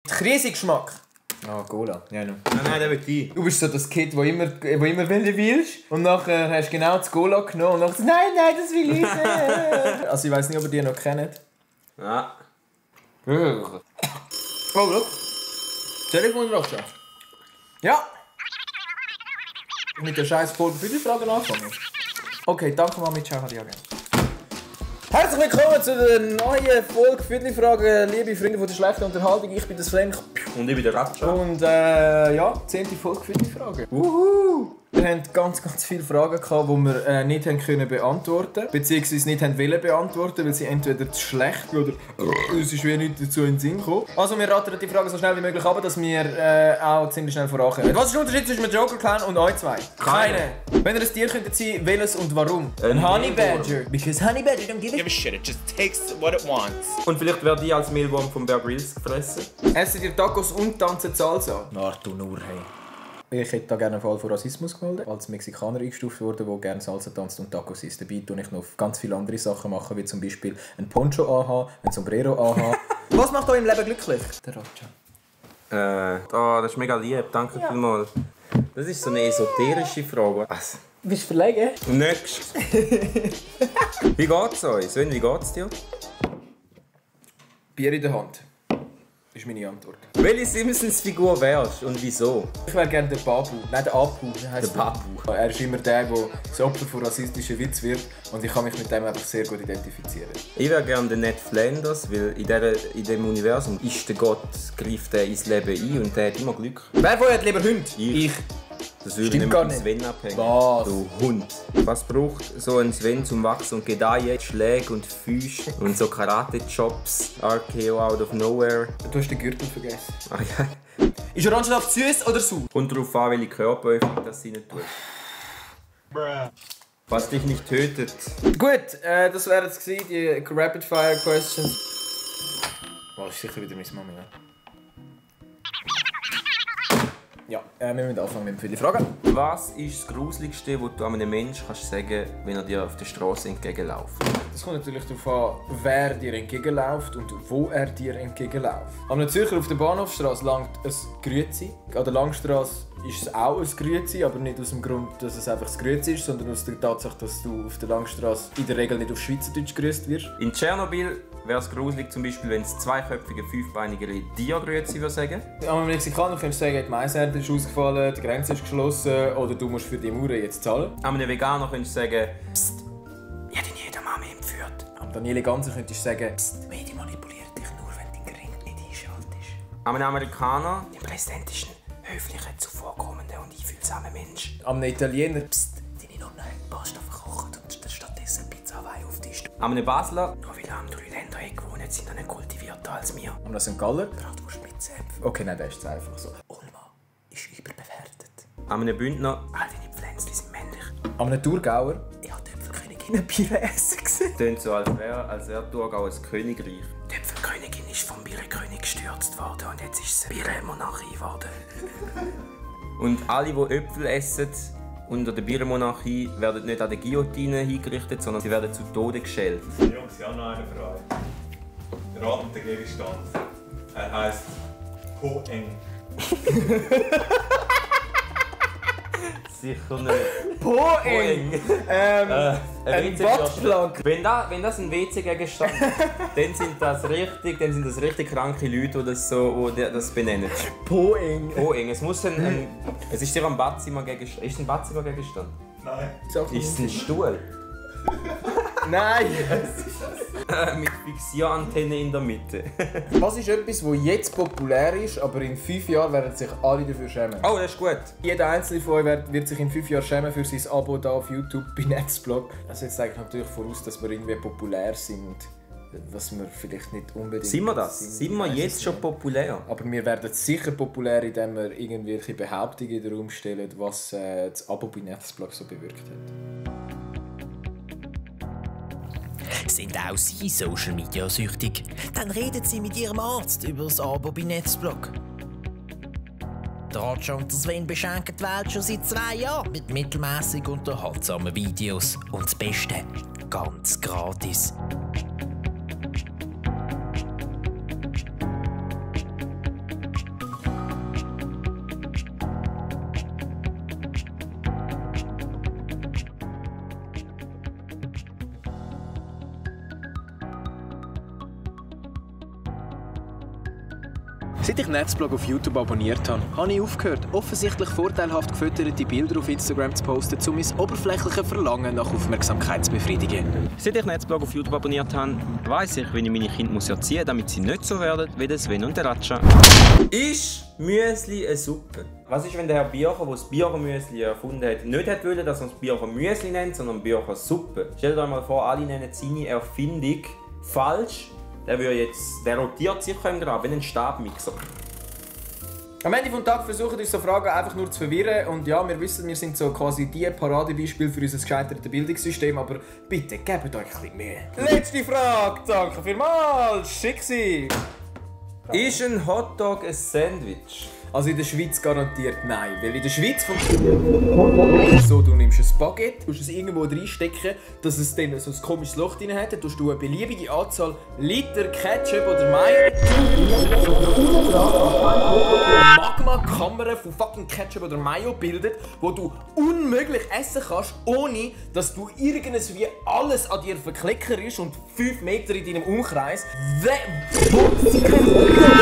Krisengeschmack. Ah, Cola. Ja, no. Nein, der will ich. Du bist so das Kind, das immer wenn du willst. Und nachher hast du genau das Cola genommen und nachher nein, das will ich nicht. Also ich weiss nicht, ob ihr die noch kennt. Ja. Oh, schau. Telefon noch schon. Ja. Mit der scheiß Folge für die Fragen anfangen. Okay, danke Mami, ciao, Hadi Again. Herzlich willkommen zu der neuen Folge für die Fragen, liebe Freunde von der schlechten Unterhaltung. Ich bin der Sven. Und ich bin der Ratscha. Und ja, 10. Folge für die Fragen. Wuhu! Wir hatten ganz viele Fragen, die wir nicht beantworten konnten. Beziehungsweise nicht wollen beantworten, weil sie entweder zu schlecht oder uns ist nicht dazu in den Sinn gekommen. Also wir raten die Fragen so schnell wie möglich ab, dass wir auch ziemlich schnell vorankommen. Was ist der Unterschied zwischen einem Joker Clan und euch zwei? Keine. Wenn ihr ein Tier könntet sein, welches und warum? Ein Honey Badger. Because Honey Badger don't give a shit, it just takes what it wants. Und vielleicht werde ich als Mehlwurm vom Bear Grylls gefressen. Essen ihr Tacos und tanzen Salsa? Nartu nur, hey. Ich hätte da gerne einen Fall von Rassismus gemeldet. Als Mexikaner eingestuft wurde, der gerne Salsa tanzt und Tacos isst. Dabei tue ich noch ganz viele andere Sachen machen, wie zum Beispiel ein Poncho anhaben, ein Sombrero anhaben. Was macht euch im Leben glücklich? Der Roger. Das ist mega lieb, danke vielmals. Das ist so eine esoterische Frage. Was? Bist du verlegen? Nächstes. Wie geht's euch? Sven, wie geht's dir? Bier in der Hand. Das ist meine Antwort. Welche Simpsons-Figur wärst und wieso? Ich wäre gerne der Babu. Nein, der Apu. Der Babu. Er ist immer der, der das Opfer von rassistischen Witz wird. Und ich kann mich mit dem einfach sehr gut identifizieren. Ich wäre gerne der Ned Flanders, weil in diesem Universum ist der Gott, greift er ins Leben ein und der hat immer Glück. Wer von euch hat lieber Hund? Ich. Das würde Stimmt nicht gar mit nicht. Sven abhängen. Was? Du Hund. Was braucht so ein Sven zum Wachsen und Gedeihen? Schläge und Füße und so Karate-Jobs. RKO out of nowhere. Du hast den Gürtel vergessen. Ah ja. Ist Orangensaft süß oder sauer? Kommt darauf an, welche Körperöffnung das sie nicht tut. Was dich nicht tötet. Gut, das wären jetzt gewesen, die Rapid Fire Questions. Oh, das ist sicher wieder meine Mami, ja? Ja, wir müssen anfangen mit den Fragen. Was ist das Gruseligste, was du einem Menschen kannst sagen, wenn er dir auf der Straße entgegenläuft? Das kommt natürlich darauf an, wer dir entgegenläuft und wo er dir entgegenläuft. Am Zürcher auf der Bahnhofstrasse langt ein Grüezi. An der Langstrasse ist es auch ein Grüezi, aber nicht aus dem Grund, dass es einfach ein Grüezi ist, sondern aus der Tatsache, dass du auf der Langstrasse in der Regel nicht auf Schweizerdeutsch gegrüßt wirst. In Tschernobyl wäre es gruselig, zum Beispiel, wenn es zweiköpfige, fünfbeinige Dia-Grüezi würde sagen. Am Mexikaner könntest du sagen, die Maisernte ist ausgefallen, die Grenze ist geschlossen oder du musst für die Mauern jetzt zahlen. An einem Veganer könntest du sagen, Psst, ich habe jeder Mami entführt. Am Daniele Ganser könntest du sagen, Psst, Medi manipuliert dich nur, wenn dein Ring nicht einschaltest. An einem Amerikaner, der Präsident ist ein höflicher, zuvorkommender und einfühlsamer Mensch. Am Italiener, Psst, Deine Nonne hat Pasta verkocht und stattdessen Pizza Hawaii auf Tisch. An einem Basler, Nur weil er am Dreiländereck gewohnt sind, er nicht kultivierter als wir. am St. Galler. Bratwurst mit Zäpfen. Okay, nein, das ist einfach so. Ulma ist überbewertet. an einem Bündner, All deine Pflänzchen sind männlich. Am Thurgauer. Ich habe die Äpfelkönigin Bier essen gesehen. tönt so, als wäre Thurgau ein Königreich. Die Äpfelkönigin ist vom Bierenkönig gestürzt worden und jetzt ist sie Bierenmonarchie geworden. Und alle, die Äpfel essen, unter der Bierenmonarchie, werden nicht an der Guillotine hingerichtet, sondern sie werden zu Tode geschält. Jungs, ich habe noch eine Frage. Raten den Gegenstand. Er heisst Poeng. Sicher nicht. Poeng! Ein Buttplug! Wenn das ein WC-Gegenstand ist, dann sind das richtig kranke Leute, die das benennen. Poeng! Poeng. Es muss es ist dir ein Badzimmer-Gegenstand. Ist es ein Badzimmer-Gegenstand? Nein. Ist es ein Stuhl? Nein! Mit Fixierantenne in der Mitte. Was ist etwas, das jetzt populär ist, aber in 5 Jahren werden sich alle dafür schämen? Oh, das ist gut. Jeder einzelne von euch wird sich in 5 Jahren schämen für sein Abo da auf YouTube bei Netzblog. Also jetzt zeigt natürlich voraus, dass wir irgendwie populär sind. Was wir vielleicht nicht unbedingt Sind wir das? Sind wir jetzt schon populär? Aber wir werden sicher populär, indem wir irgendwelche Behauptungen in den Raum stellen, was das Abo bei Netzblog so bewirkt hat. Sind auch Sie Social Media süchtig? Dann reden Sie mit Ihrem Arzt über das Abo bei Netzblog. Der Roger und der Sven beschenken die Welt schon seit 2 Jahren mit mittelmäßig unterhaltsamen Videos. Und das Beste, ganz gratis. Seit ich Netzblog auf YouTube abonniert habe, habe ich aufgehört, offensichtlich vorteilhaft gefütterte Bilder auf Instagram zu posten, um mein oberflächliches Verlangen nach Aufmerksamkeit zu befriedigen. Seit ich Netzblog auf YouTube abonniert habe, weiss ich, wie ich meine Kinder erziehen muss, damit sie nicht so werden wie der Sven und der Ratscha. Ist Müsli eine Suppe? Was ist, wenn der Herr Bircher, der das Bircher-Müsli erfunden hat, nicht wollte, dass man das Bircher-Müsli nennt, sondern Bircher-Suppe? Stellt euch mal vor, alle nennen seine Erfindung falsch. Der rotiert sicher im Grab, wie ein Stabmixer. Am Ende des Tages versuchen uns so Fragen einfach nur zu verwirren. Und ja, wir wissen, wir sind so quasi die Paradebeispiele für unser gescheitertes Bildungssystem, aber bitte gebt euch ein bisschen Mühe. Letzte Frage, danke vielmals, Schicksi! Ist ein Hotdog ein Sandwich? Also in der Schweiz garantiert nein, weil in der Schweiz funktioniert so, du nimmst ein Baguette, tust es irgendwo reinstecken, dass es dann so ein komisches Loch drin hat, dann tust du eine beliebige Anzahl Liter Ketchup oder Mayo, Magma-Kammer von fucking Ketchup oder Mayo bildet, wo du unmöglich essen kannst, ohne dass du irgendwas wie alles an dir verklickern ist und 5 Meter in deinem Umkreis.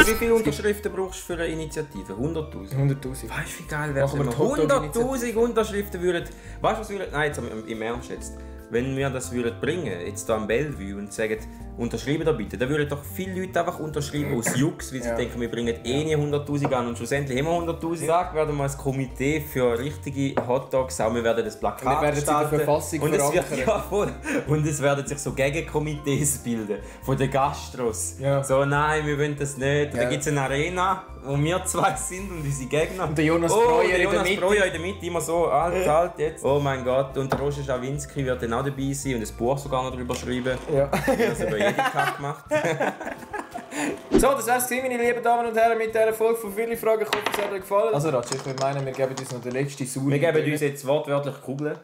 Wie viele Unterschriften brauchst du für eine Initiative? 100'000? 100'000. Weißt du, wie geil wäre es, wenn wir 100'000 Unterschriften würden... Weißt du, was würden... Nein, jetzt im Ernst jetzt. Wenn wir das würden bringen, jetzt hier am Bellevue und sagen, unterschreiben da bitte, dann würden doch viele Leute einfach unterschreiben aus Jux, weil sie denken, wir bringen nie 100'000 an und schlussendlich haben wir 100'000. Gesagt werden wir als Komitee für richtige Hotdogs auch, wir werden das Plakat gestalten. Und es wird, ja, voll. Und es werden sich so Gegenkomitees bilden, von den Gastros. Ja. So, nein, wir wollen das nicht. Ja. Da gibt es eine Arena, wo wir zwei sind und unsere Gegner. Und der Jonas Breuer in der Mitte, immer so, alt jetzt. Oh mein Gott, und der Roger Schawinski wird dann auch dabei sein und ein Buch sogar noch drüber schreiben. Ja. Das über jede Kacke gemacht. So, das war's, meine lieben Damen und Herren, mit dieser Folge von «Viele Fragen». Ich hoffe, es hat euch gefallen. Also Ratsch, ich würde meinen, wir geben uns noch den letzten Sauer. Wir geben uns jetzt wortwörtlich Kugeln.